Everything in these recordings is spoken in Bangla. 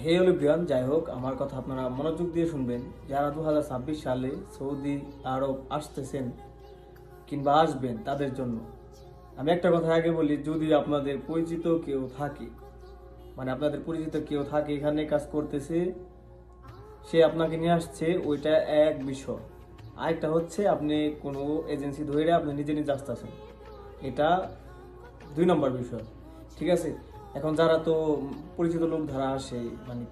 হে অলিভিয়ান, যাই হোক আমার কথা আপনারা মনোযোগ দিয়ে শুনবেন। যারা 2026 সালে সৌদি আরব আসতেছেন কিংবা আসবেন তাদের জন্য আমি একটা কথা আগে বলি, যদি আপনাদের পরিচিত কেউ থাকে, মানে আপনাদের পরিচিত কেউ থাকে এখানে কাজ করতেছে, সে আপনাকে নিয়ে আসছে, ওইটা এক বিষয়। আরেকটা হচ্ছে আপনি কোনো এজেন্সি ধরে আপনি নিজে নিজে আসতেছেন, এটা 2 নম্বর বিষয়। ঠিক আছে। এখন যারা তো পরিচিত লোক যারা আসে, মানে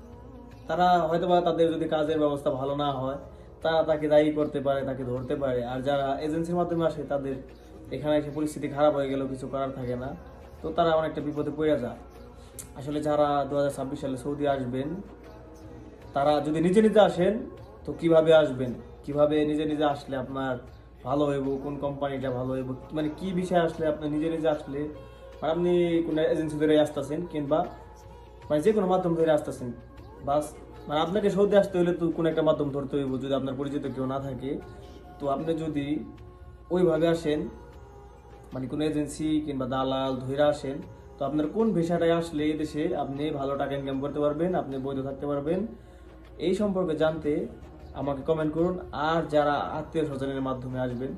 তারা হয়তোবা তাদের যদি কাজের ব্যবস্থা ভালো না হয়, তারা তাকে দায়ী করতে পারে, তাকে ধরতে পারে। আর যারা এজেন্সির মাধ্যমে আসে তাদের এখানে এসে পরিস্থিতি খারাপ হয়ে গেলেও কিছু করার থাকে না, তো তারা অনেকটা বিপদে পড়ে যায়। আসলে যারা 2026 সালে সৌদি আসবেন, তারা যদি নিজে নিজে আসেন, তো কিভাবে আসবেন, কিভাবে নিজে নিজে আসলে আপনার ভালো হইব, কোন কোম্পানিটা ভালো হইব, মানে কি বিষয় আসলে আপনি নিজে নিজে আসলে, মানে আপনি কোনো এজেন্সি ধরে আসতেছেন কিংবা মানে যে কোনো মাধ্যম ধরে আসতেছেন, বাস মানে আপনাকে সৌদি আসতে হলে তো কোনো একটা মাধ্যম ধরতে হইব। যদি আপনার পরিচিত কেউ না থাকে, তো আপনি যদি ওইভাবে আসেন, মানে কোনো এজেন্সি কিংবা দালাল ধরে আসেন, তো আপনার কোন ভিসাটায় আসলে এই দেশে আপনি ভালো টাকা ইনকাম করতে পারবেন, আপনি বৈধ থাকতে পারবেন, এই সম্পর্কে জানতে আমাকে কমেন্ট করুন। আর যারা আত্মীয় স্বজনের মাধ্যমে আসবেন,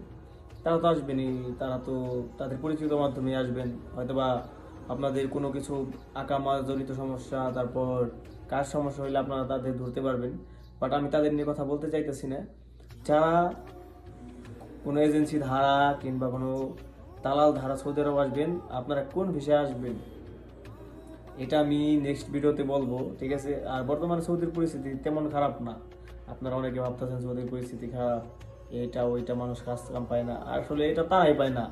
তারা তো আসবেনই, তারা তো তাদের পরিচিত মাধ্যমে আসবেন। হয়তোবা আপনাদের কোনো কিছু আকামা জনিত সমস্যা, তারপর কাজ সমস্যা হলে আপনারা তাদের ধরতে পারবেন। বাট আমি তাদের নিয়ে কথা বলতে চাইতেছি না। যারা কোনো এজেন্সি ধারা কিংবা কোনো দালাল ধারা সৌদি আরব আসবেন, আপনারা কোন ভিসায় আসবেন এটা আমি নেক্সট ভিডিওতে বলবো, ঠিক আছে। আর বর্তমানে সৌদির পরিস্থিতি তেমন খারাপ না। আপনারা অনেকে ভাবতেছেন সৌদির পরিস্থিতি খারাপ, এটা ওইটা, মানুষ কাজ কাম পায় না, আসলে এটা তারাই পায় না,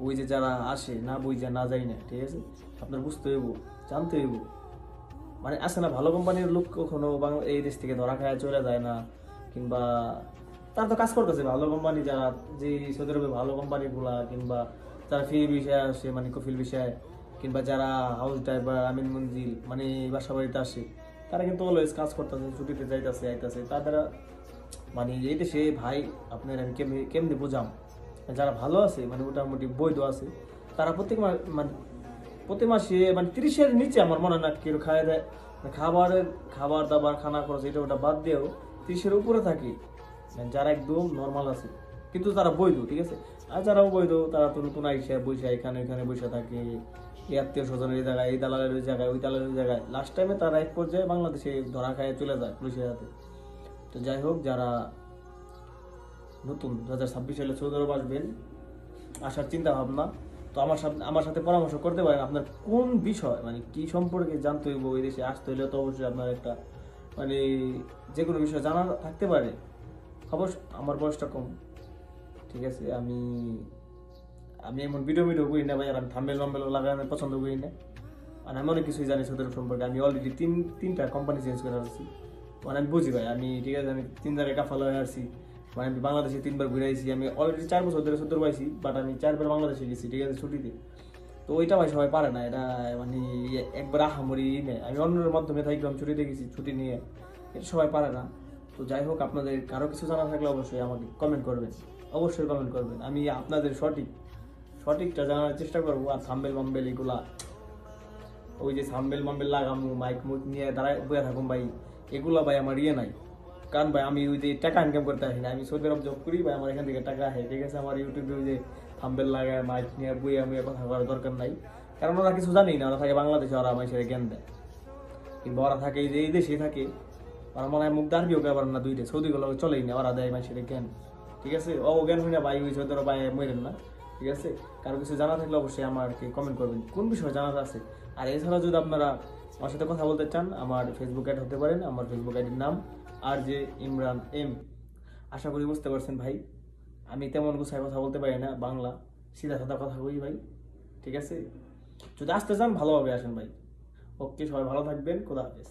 ওই যে যারা আসে না বুঝে না যাই না, ঠিক আছে। আপনার বুঝতে হইব, জানতে হইব। মানে আসে না, ভালো কোম্পানির লোক কখনো এই দেশ থেকে ধরা খায় চলে যায় না, কিংবা তারা তো কাজ করতেছে ভালো কোম্পানি, যারা যে সৌদি আরবে ভালো কোম্পানিগুলা, কিংবা যারা ফ্রি বিষয়ে আসে, মানে কফিল বিষয়ে, কিংবা যারা হাউস ড্রাইভার, আমিন মঞ্জিল, মানে বাসা বাড়িতে আসে, তারা কিন্তু অলওয়েজ কাজ করতেছে, ছুটিতে যাইতেছে আইতেছে। তারা মানে এই দেশে ভাই, আপনার আমি কেমনি কেমনি বোঝাম, যারা ভালো আছে, মানে মোটামুটি বৈধ আছে, তারা মানে প্রতি মাসে মানে 30-এর নিচে আমার মনে হয় না কেউ খায় দেয়। মানে খাবার দাবার খানা খরচ এটা ওটা বাদ দিয়েও 30-এর উপরে থাকে, মানে যারা একদম নর্মাল আছে, কিন্তু তারা বৈধ, ঠিক আছে। আর যারা অবৈধ, তারা তো নতুন আইসা বৈশা এখানে ওইখানে বৈশা থাকে, এই আত্মীয় স্বজনের এই জায়গায়, এই দালালের ওই জায়গায়, ওই দালালের ওই জায়গায়, লাস্ট টাইমে তারা এক পর্যায়ে বাংলাদেশে ধরা খায় চলে যায় পুলিশের হাতে। তো যাই হোক, যারা নতুন 2026 সালে সৌদি আরব আসবেন, আসার চিন্তা ভাবনা, তো আমার সাথে পরামর্শ করতে পারেন। আপনার কোন বিষয়, মানে কি সম্পর্কে জানতে হইব, এই দেশে আসতে হইলে তো অবশ্যই আপনার একটা মানে যে কোনো বিষয় জানা থাকতে পারে। অবশ্য আমার বয়সটা কম, ঠিক আছে। আমি আমি এমন ভিডিও করি না ভাই, আর আমি থাম্বেল লাগানো পছন্দ করি না। মানে আমি অনেক কিছুই জানি সৌদি আরব সম্পর্কে। আমি অলরেডি তিনটা কোম্পানি চেঞ্জ করে আসছি, মানে আমি বুঝি ভাই। আমি ঠিক আছে, আমি 3 জায়গায় কাফাল হয়ে আসছি, মানে আমি বাংলাদেশে 3 বার ঘুরে আসছি। আমি অলরেডি 4 বছর ধরে সৌদি আরব আইছি, বাট আমি 4 বার বাংলাদেশে গেছি, ঠিক আছে, ছুটিতে। তো ওইটা ভাই সবাই পারে না, এটা মানে একবার আহামরি নেই। আমি অন্যের মাধ্যমে থাকলাম, ছুটিতে গেছি, ছুটি নিয়ে, এটা সবাই পারে না। তো যাই হোক, আপনাদের কারো কিছু জানা থাকলে অবশ্যই আমাকে কমেন্ট করবেন, অবশ্যই কমেন্ট করবেন। আমি আপনাদের সঠিকটা জানার চেষ্টা করবো। আর থাম্বেল এগুলা, ওই যে সাম্বেল মাম্বেল লাগামু, মাইক মুইক নিয়ে দাঁড়ায় বয়ে থাকুন ভাই, এগুলো ভাই আমার ইয়ে নাই। কারণ ভাই আমি ওই যে টাকা ইনকাম করতে আসি না, আমি সৌদি আরব জব করি ভাই, আমার এখান থেকে টাকা আসে, ঠিক আছে। আমার ইউটিউবে ওই যে থাম্বেল লাগায় মাইক নিয়ে বইয়ে আমি কথা করার দরকার নাই। কারণ ওরা কিছু জানি না, ওরা থাকে বাংলাদেশে, ওরা আমার সাথে জ্ঞান দেয়। কিংবা ওরা থাকে এই যে এই দেশেই থাকে, ওরা মনে হয় মুখ দাঁড়িয়েও কেবার না, দুইটা সৌদিগুলো চলেই না, ওরা দেয় মানুষের জ্ঞান, ঠিক আছে। ও জ্ঞান হই না ভাই, ওই সৌদি আরব ভাই মরেন না, ঠিক আছে। কারো কিছু জানা থাকলে অবশ্যই আমাকে কমেন্ট করবেন কোন বিষয়ে জানার আছে। আর এছাড়া যদি আপনারা আমার সাথে কথা বলতে চান, আমার ফেসবুক অ্যাড হতে পারেন। আমার ফেসবুক আইডির নাম RJ ইমরান M। আশা করি বুঝতে পারছেন ভাই, আমি তেমন গুছায় কথা বলতে পারি না, বাংলা সিধা সাদা কথা বলি ভাই, ঠিক আছে। যদি আসতে চান ভালোভাবে আসেন ভাই। ওকে, সবাই ভালো থাকবেন, খোদা হাফেজ।